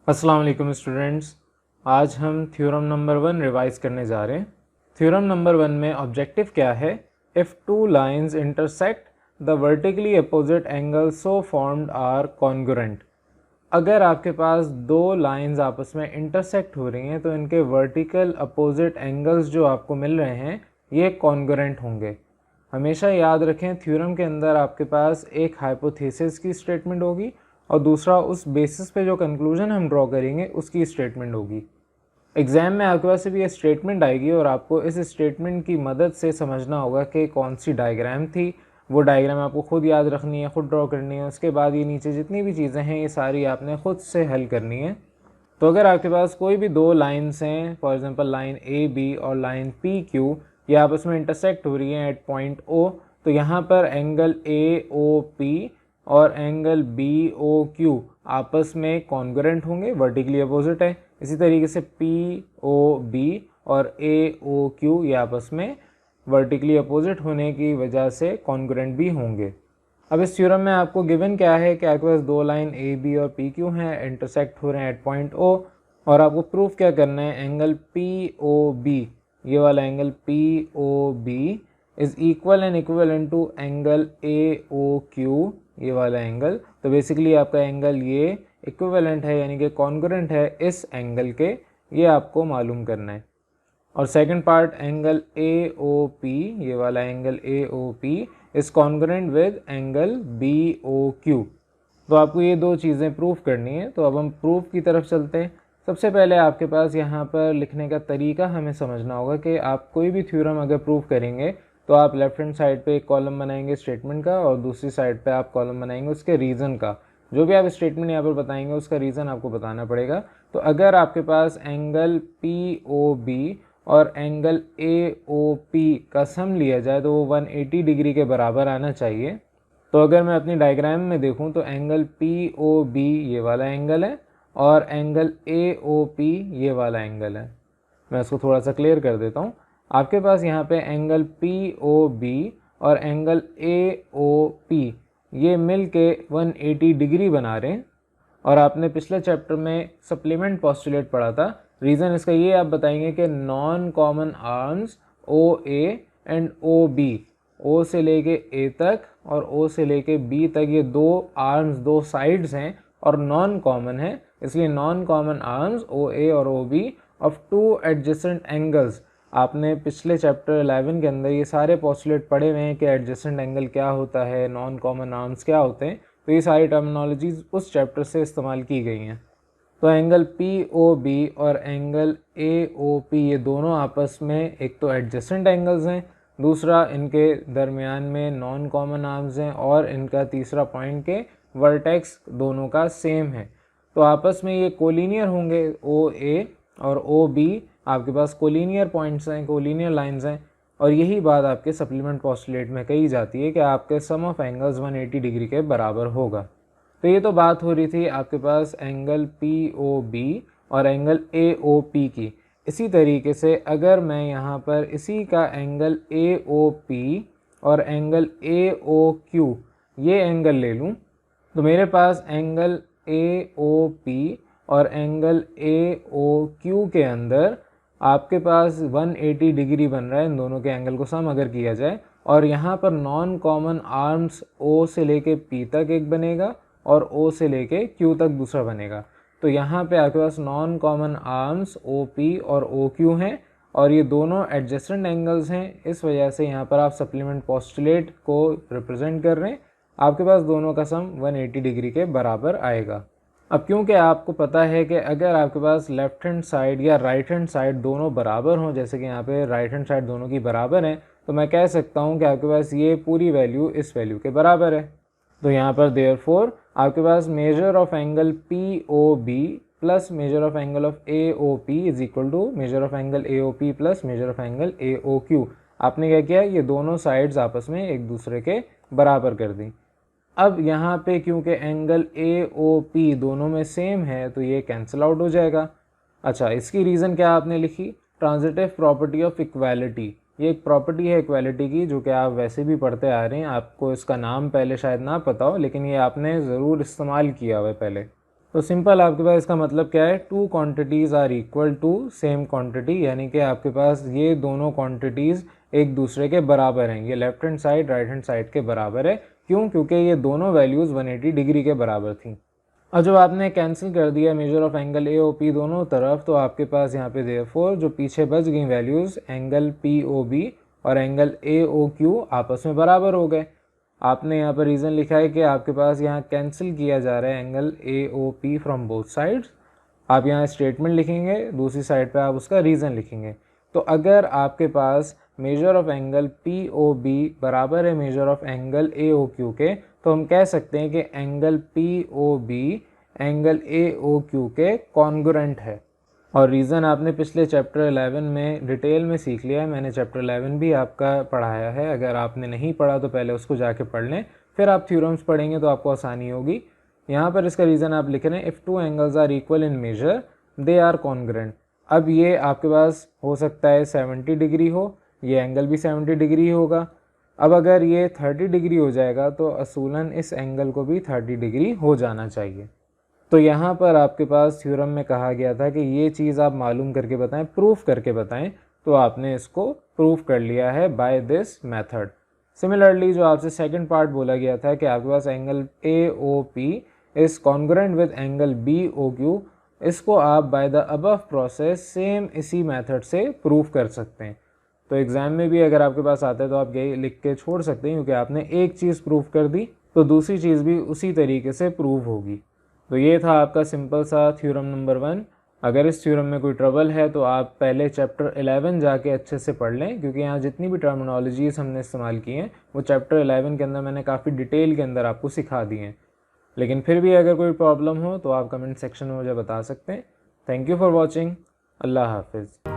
अस्सलाम वालेकुम स्टूडेंट्स। आज हम थ्योरम नंबर 1 रिवाइज करने जा रहे हैं। थ्योरम नंबर 1 में ऑब्जेक्टिव क्या है? If two lines intersect the vertically opposite angle so formed are congruent. अगर आपके पास दो लाइंस आपस में इंटरसेक्ट हो रही हैं तो इनके वर्टिकल अपोजिट एंगल्स जो आपको मिल रहे हैं ये कॉन्ग्रुएंट होंगे। हमेशा याद रखें, थ्योरम के अंदर आपके पास एक हाइपोथेसिस की स्टेटमेंट होगी और दूसरा उस बेसिस पे जो कंक्लूजन हम ड्रॉ करेंगे उसकी स्टेटमेंट होगी। एग्ज़ाम में आपके पास सिर्फ ये स्टेटमेंट आएगी और आपको इस स्टेटमेंट की मदद से समझना होगा कि कौन सी डायग्राम थी। वो डायग्राम आपको खुद याद रखनी है, खुद ड्रॉ करनी है। उसके बाद ये नीचे जितनी भी चीज़ें हैं ये सारी आपने खुद से हल करनी है। तो अगर आपके पास कोई भी दो लाइन्स हैं, for example line A B और लाइन पी क्यू, ये आपस में इंटरसेक्ट हो रही हैं एट पॉइंट ओ, तो यहाँ पर एंगल ए ओ पी और एंगल बी ओ क्यू आपस में कॉन्ग्रुएंट होंगे, वर्टिकली अपोजिट है। इसी तरीके से पी ओ बी और ए ओ क्यू ये आपस में वर्टिकली अपोजिट होने की वजह से कॉन्ग्रुएंट भी होंगे। अब इस थ्योरम में आपको गिवन क्या है कि आपके पास दो लाइन ए बी और पी क्यू हैं, इंटरसेक्ट हो रहे हैं एट पॉइंट ओ, और आपको प्रूफ क्या करना है? एंगल पी ओ बी, ये वाला angle P O B is equal and equivalent to angle A O Q, ये वाला एंगल। तो बेसिकली आपका एंगल ये इक्विवेलेंट है यानी कि कॉन्ग्रुएंट है इस एंगल के, ये आपको मालूम करना है। और second part angle A O P, ये वाला angle A O P is congruent with angle B O Q. तो आपको ये दो चीज़ें प्रूफ करनी है। तो अब हम प्रूफ की तरफ चलते हैं। सबसे पहले आपके पास यहाँ पर लिखने का तरीका हमें समझना होगा कि आप कोई भी थ्योरम अगर प्रूफ करेंगे तो आप लेफ्ट हैंड साइड पे एक कॉलम बनाएंगे स्टेटमेंट का और दूसरी साइड पे आप कॉलम बनाएंगे उसके रीज़न का। जो भी आप स्टेटमेंट यहाँ पर बताएंगे उसका रीज़न आपको बताना पड़ेगा। तो अगर आपके पास एंगल पी ओ बी और एंगल ए ओ पी का सम लिया जाए तो वो 180 डिग्री के बराबर आना चाहिए। तो अगर मैं अपनी डायग्राम में देखूं तो एंगल पी ओ बी ये वाला एंगल है और एंगल ए ओ पी ये वाला एंगल है। मैं इसको थोड़ा सा क्लियर कर देता हूँ। आपके पास यहाँ पे एंगल पी ओ बी और एंगल ए ओ पी ये मिल के 180 डिग्री बना रहे हैं। और आपने पिछले चैप्टर में सप्लीमेंट पोस्टुलेट पढ़ा था। रीज़न इसका ये आप बताएंगे कि non common arms O A and O B, O से लेके ए तक और ओ से लेके बी तक, ये दो आर्म्स, दो साइड्स हैं और नॉन कॉमन है। इसलिए non common arms O A और O B of two adjacent angles. आपने पिछले चैप्टर 11 के अंदर ये सारे पोस्टुलेट पढ़े हुए हैं कि एडजेसेंट एंगल क्या होता है, नॉन कॉमन आर्म्स क्या होते हैं। तो ये सारी टर्मिनोलॉजीज उस चैप्टर से इस्तेमाल की गई हैं। तो एंगल पी ओ बी और एंगल ए ओ पी ये दोनों आपस में एक तो एडजेसेंट एंगल्स हैं, दूसरा इनके दरमियान में नॉन कॉमन आर्म्स हैं और इनका तीसरा पॉइंट के वर्टेक्स दोनों का सेम है। तो आपस में ये कोलिनियर होंगे। ओ ए और ओ बी आपके पास कोलिनियर पॉइंट्स हैं, कोलिनियर लाइंस हैं। और यही बात आपके सप्लीमेंट पोस्टुलेट में कही जाती है कि आपके सम ऑफ एंगल्स 180 डिग्री के बराबर होगा। तो ये तो बात हो रही थी आपके पास एंगल पी ओ बी और एंगल ए ओ पी की। इसी तरीके से अगर मैं यहाँ पर इसी का एंगल ए ओ पी और एंगल ए ओ क्यू ये एंगल ले लूँ तो मेरे पास एंगल ए ओ पी और एंगल ए ओ क्यू के अंदर आपके पास 180 डिग्री बन रहा है। इन दोनों के एंगल को सम अगर किया जाए और यहाँ पर नॉन कॉमन आर्म्स ओ से लेके पी तक एक बनेगा और ओ से लेके क्यू तक दूसरा बनेगा। तो यहाँ पे आपके पास non common arms O P और ओ क्यू हैं और ये दोनों एडजेसेंट एंगल्स हैं। इस वजह से यहाँ पर आप सप्लीमेंट पोस्टुलेट को रिप्रेजेंट कर रहे हैं। आपके पास दोनों का सम 180 डिग्री के बराबर आएगा। अब क्योंकि आपको पता है कि अगर आपके पास लेफ्ट हैंड साइड या राइट हैंड साइड दोनों बराबर हों, जैसे कि यहाँ पे राइट हैंड साइड दोनों की बराबर है, तो मैं कह सकता हूँ कि आपके पास ये पूरी वैल्यू इस वैल्यू के बराबर है। तो यहाँ पर देयरफॉर आपके पास measure of angle P O B plus measure of angle of A O P is equal to measure of angle A O P plus measure of angle A O Q. आपने क्या किया? ये दोनों sides आपस में एक दूसरे के बराबर कर दी। अब यहाँ पे क्योंकि एंगल ए ओ पी दोनों में सेम है तो ये कैंसिल आउट हो जाएगा। अच्छा, इसकी रीज़न क्या आपने लिखी? Transitive property of equality. ये एक प्रॉपर्टी है इक्वालिटी की जो कि आप वैसे भी पढ़ते आ रहे हैं। आपको इसका नाम पहले शायद ना पता हो लेकिन ये आपने ज़रूर इस्तेमाल किया हुआ है पहले। तो सिंपल आपके पास इसका मतलब क्या है, two quantities are equal to same quantity, यानी कि आपके पास ये दोनों क्वांटिटीज़ एक दूसरे के बराबर हैं। ये left hand side right hand side के बराबर है। क्यों? क्योंकि ये दोनों वैल्यूज़ 180 डिग्री के बराबर थी। और जब आपने कैंसिल कर दिया measure of angle A O P दोनों तरफ, तो आपके पास यहाँ पे देयरफॉर जो पीछे बच गई values angle P O B और एंगल ए ओ क्यू आपस में बराबर हो गए। आपने यहाँ पर रीज़न लिखा है कि आपके पास यहाँ कैंसिल किया जा रहा है angle A O P from both sides. आप यहाँ स्टेटमेंट लिखेंगे, दूसरी साइड पे आप उसका रीज़न लिखेंगे। तो अगर आपके पास measure of angle P O B बराबर है measure of angle A O Q के, तो हम कह सकते हैं कि angle P O B angle A O Q के कॉन्ग्रुएंट है। और रीज़न आपने पिछले चैप्टर 11 में डिटेल में सीख लिया है। मैंने चैप्टर 11 भी आपका पढ़ाया है। अगर आपने नहीं पढ़ा तो पहले उसको जाके पढ़ लें, फिर आप थ्योरम्स पढ़ेंगे तो आपको आसानी होगी। यहाँ पर इसका रीज़न आप लिख रहे हैं, if two angles are equal in measure they are congruent. अब ये आपके पास हो सकता है 70 डिग्री हो, ये एंगल भी 70 डिग्री होगा। अब अगर ये 30 डिग्री हो जाएगा तो असूलन इस एंगल को भी 30 डिग्री हो जाना चाहिए। तो यहाँ पर आपके पास थ्योरम में कहा गया था कि ये चीज़ आप मालूम करके बताएं, प्रूफ करके बताएं, तो आपने इसको प्रूफ कर लिया है बाय दिस मेथड। सिमिलरली जो आपसे सेकंड पार्ट बोला गया था कि आपके पास angle A O P is congruent with angle B O Q, इसको आप by the above process same इसी मेथड से प्रूफ कर सकते हैं। तो एग्ज़ाम में भी अगर आपके पास आता है तो आप यही लिख के छोड़ सकते हैं, क्योंकि आपने एक चीज़ प्रूफ कर दी तो दूसरी चीज़ भी उसी तरीके से प्रूव होगी। तो ये था आपका सिंपल सा थ्योरम नंबर 1। अगर इस थ्योरम में कोई ट्रबल है तो आप पहले चैप्टर 11 जाके अच्छे से पढ़ लें, क्योंकि यहाँ जितनी भी टर्मिनोलॉजीज़ हमने इस्तेमाल की हैं वो चैप्टर 11 के अंदर मैंने काफ़ी डिटेल के अंदर आपको सिखा दी हैं। लेकिन फिर भी अगर कोई प्रॉब्लम हो तो आप कमेंट सेक्शन में मुझे बता सकते हैं। Thank you for watching. अल्लाह हाफिज़।